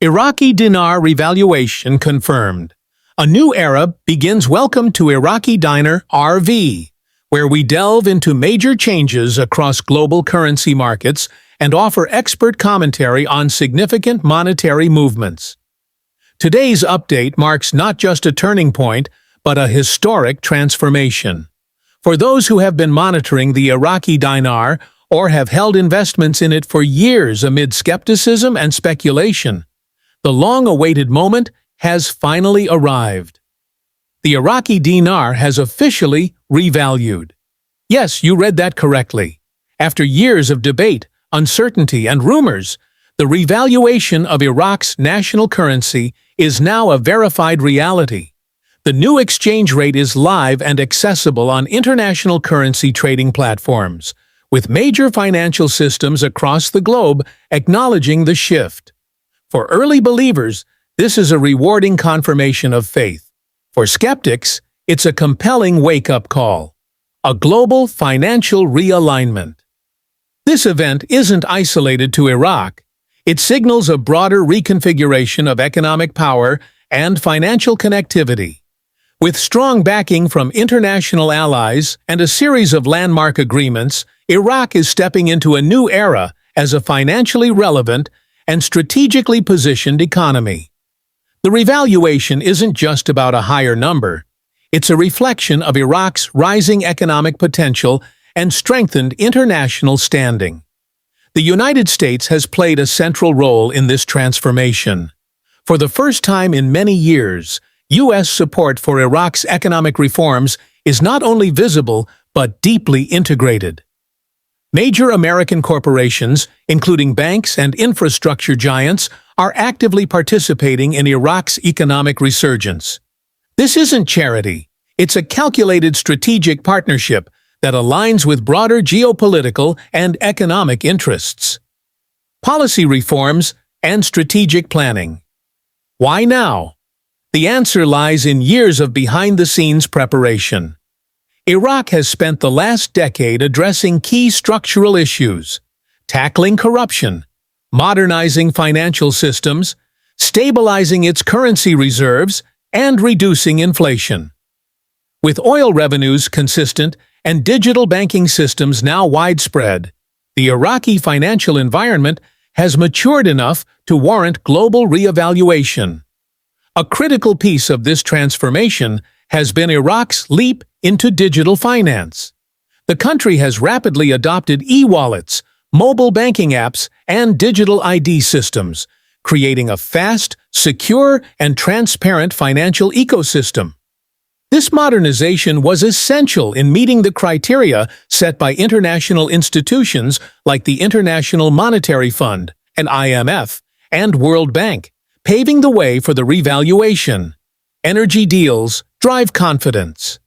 Iraqi Dinar revaluation confirmed. A new era begins. Welcome to Iraqi Dinar RV, where we delve into major changes across global currency markets and offer expert commentary on significant monetary movements. Today's update marks not just a turning point, but a historic transformation. For those who have been monitoring the Iraqi dinar or have held investments in it for years amid skepticism and speculation, the long-awaited moment has finally arrived. The Iraqi dinar has officially revalued. Yes, you read that correctly. After years of debate, uncertainty, and rumors, the revaluation of Iraq's national currency is now a verified reality. The new exchange rate is live and accessible on international currency trading platforms, with major financial systems across the globe acknowledging the shift. For early believers, this is a rewarding confirmation of faith. For skeptics, it's a compelling wake-up call. A global financial realignment. This event isn't isolated to Iraq. It signals a broader reconfiguration of economic power and financial connectivity. With strong backing from international allies and a series of landmark agreements, Iraq is stepping into a new era as a financially relevant and strategically positioned economy. The revaluation isn't just about a higher number. It's a reflection of Iraq's rising economic potential and strengthened international standing. The United States has played a central role in this transformation. For the first time in many years, U.S. support for Iraq's economic reforms is not only visible but deeply integrated. Major American corporations, including banks and infrastructure giants, are actively participating in Iraq's economic resurgence. This isn't charity. It's a calculated strategic partnership that aligns with broader geopolitical and economic interests. Policy reforms and strategic planning. Why now? The answer lies in years of behind-the-scenes preparation. Iraq has spent the last decade addressing key structural issues, tackling corruption, modernizing financial systems, stabilizing its currency reserves, and reducing inflation. With oil revenues consistent and digital banking systems now widespread, the Iraqi financial environment has matured enough to warrant global reevaluation. A critical piece of this transformation has been Iraq's leap into digital finance. The country has rapidly adopted e-wallets, mobile banking apps, and digital ID systems, creating a fast, secure, and transparent financial ecosystem. This modernization was essential in meeting the criteria set by international institutions like the International Monetary Fund, and IMF, and World Bank, paving the way for the revaluation. Energy deals drive confidence.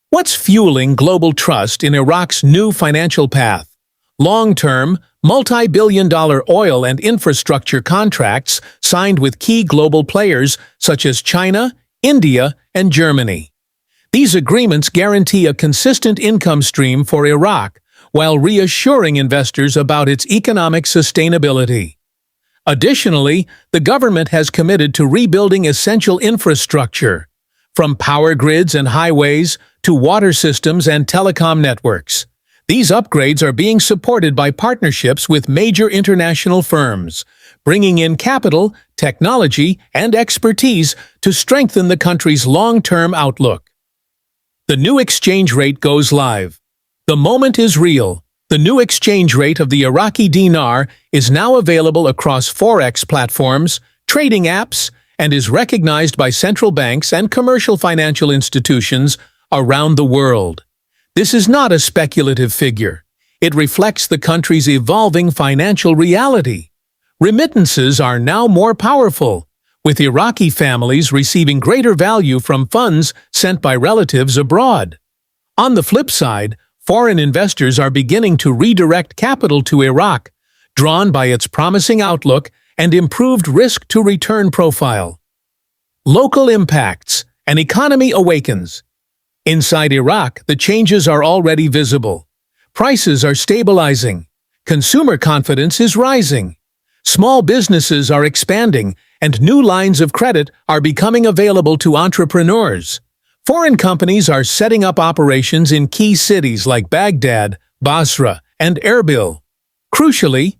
What's fueling global trust in Iraq's new financial path? Long-term, multi-billion-dollar oil and infrastructure contracts signed with key global players such as China, India, and Germany. These agreements guarantee a consistent income stream for Iraq, while reassuring investors about its economic sustainability. Additionally, the government has committed to rebuilding essential infrastructure, from power grids and highways to water systems and telecom networks. These upgrades are being supported by partnerships with major international firms, bringing in capital, technology, and expertise to strengthen the country's long-term outlook. The new exchange rate goes live. The moment is real. The new exchange rate of the Iraqi dinar is now available across Forex platforms, trading apps, and is recognized by central banks and commercial financial institutions around the world. This is not a speculative figure. It reflects the country's evolving financial reality. Remittances are now more powerful, with Iraqi families receiving greater value from funds sent by relatives abroad. On the flip side, foreign investors are beginning to redirect capital to Iraq, drawn by its promising outlook and improved risk-to-return profile. Local impacts. An economy awakens. Inside Iraq, the changes are already visible. Prices are stabilizing. Consumer confidence is rising. Small businesses are expanding, and new lines of credit are becoming available to entrepreneurs. Foreign companies are setting up operations in key cities like Baghdad, Basra, and Erbil. Crucially,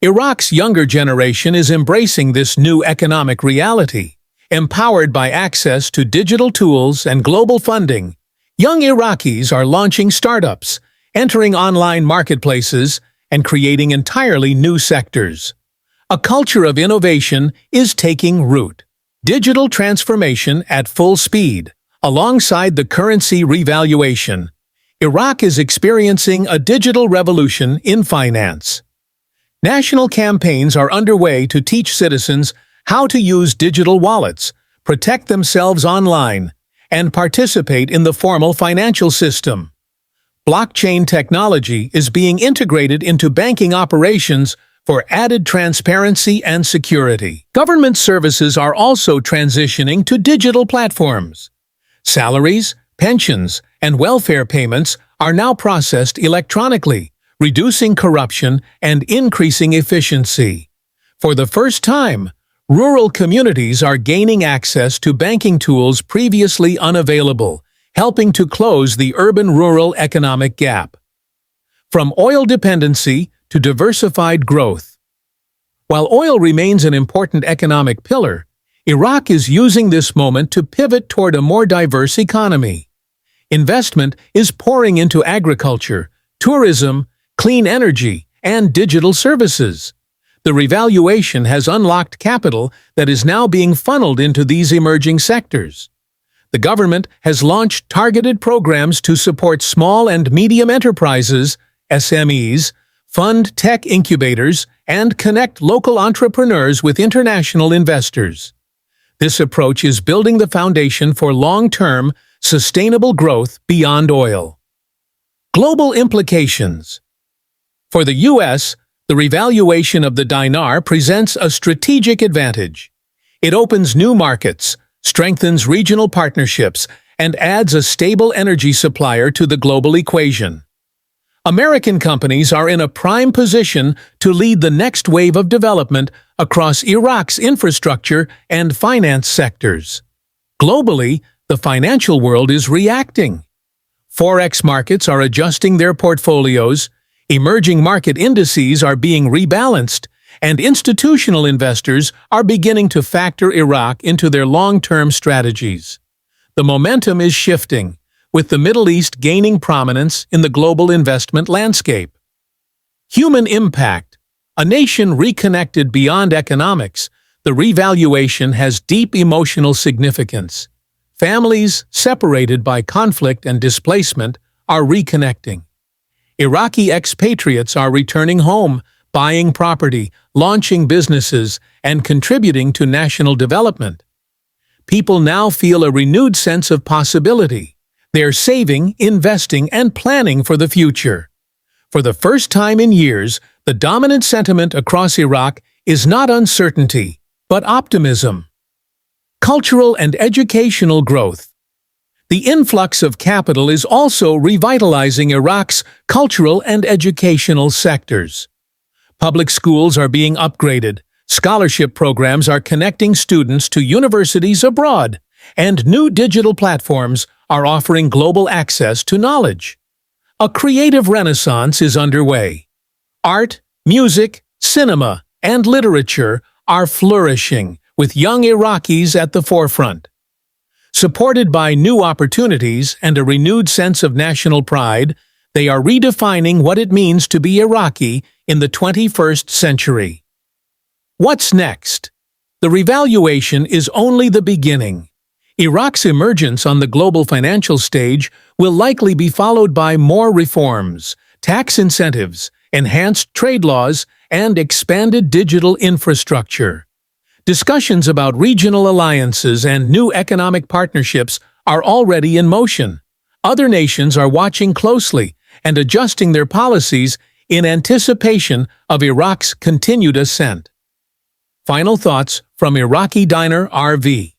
Iraq's younger generation is embracing this new economic reality. Empowered by access to digital tools and global funding, young Iraqis are launching startups, entering online marketplaces, and creating entirely new sectors. A culture of innovation is taking root. Digital transformation at full speed. Alongside the currency revaluation, Iraq is experiencing a digital revolution in finance. National campaigns are underway to teach citizens how to use digital wallets, protect themselves online, and participate in the formal financial system. Blockchain technology is being integrated into banking operations for added transparency and security. Government services are also transitioning to digital platforms. Salaries, pensions, and welfare payments are now processed electronically, reducing corruption and increasing efficiency. For the first time, rural communities are gaining access to banking tools previously unavailable, helping to close the urban-rural economic gap. From oil dependency to diversified growth. While oil remains an important economic pillar, Iraq is using this moment to pivot toward a more diverse economy. Investment is pouring into agriculture, tourism, clean energy, and digital services. The revaluation has unlocked capital that is now being funneled into these emerging sectors. The government has launched targeted programs to support small and medium enterprises, SMEs, fund tech incubators, and connect local entrepreneurs with international investors. This approach is building the foundation for long-term, sustainable growth beyond oil. Global implications. For the U.S., the revaluation of the dinar presents a strategic advantage. It opens new markets, strengthens regional partnerships, and adds a stable energy supplier to the global equation. American companies are in a prime position to lead the next wave of development across Iraq's infrastructure and finance sectors. Globally, the financial world is reacting. Forex markets are adjusting their portfolios, emerging market indices are being rebalanced, and institutional investors are beginning to factor Iraq into their long-term strategies. The momentum is shifting, with the Middle East gaining prominence in the global investment landscape. Human impact. A nation reconnected beyond economics, the revaluation has deep emotional significance. Families separated by conflict and displacement are reconnecting. Iraqi expatriates are returning home, buying property, launching businesses, and contributing to national development. People now feel a renewed sense of possibility. They are saving, investing, and planning for the future. For the first time in years, the dominant sentiment across Iraq is not uncertainty, but optimism. Cultural and educational growth. The influx of capital is also revitalizing Iraq's cultural and educational sectors. Public schools are being upgraded, scholarship programs are connecting students to universities abroad, and new digital platforms are offering global access to knowledge. A creative renaissance is underway. Art, music, cinema, and literature are flourishing, with young Iraqis at the forefront. Supported by new opportunities and a renewed sense of national pride, they are redefining what it means to be Iraqi in the 21st century. What's next? The revaluation is only the beginning. Iraq's emergence on the global financial stage will likely be followed by more reforms, tax incentives, enhanced trade laws, and expanded digital infrastructure. Discussions about regional alliances and new economic partnerships are already in motion. Other nations are watching closely and adjusting their policies in anticipation of Iraq's continued ascent. Final thoughts from Iraqi Dinar RV.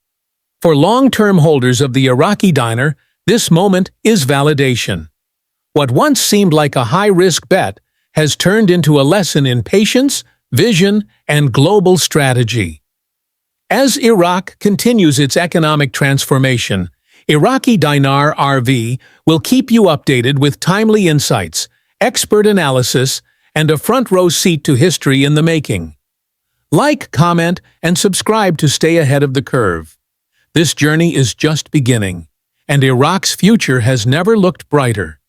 For long-term holders of the Iraqi Dinar, this moment is validation. What once seemed like a high-risk bet has turned into a lesson in patience, vision, and global strategy. As Iraq continues its economic transformation, Iraqi Dinar RV will keep you updated with timely insights, expert analysis, and a front-row seat to history in the making. Like, comment, and subscribe to stay ahead of the curve. This journey is just beginning, and Iraq's future has never looked brighter.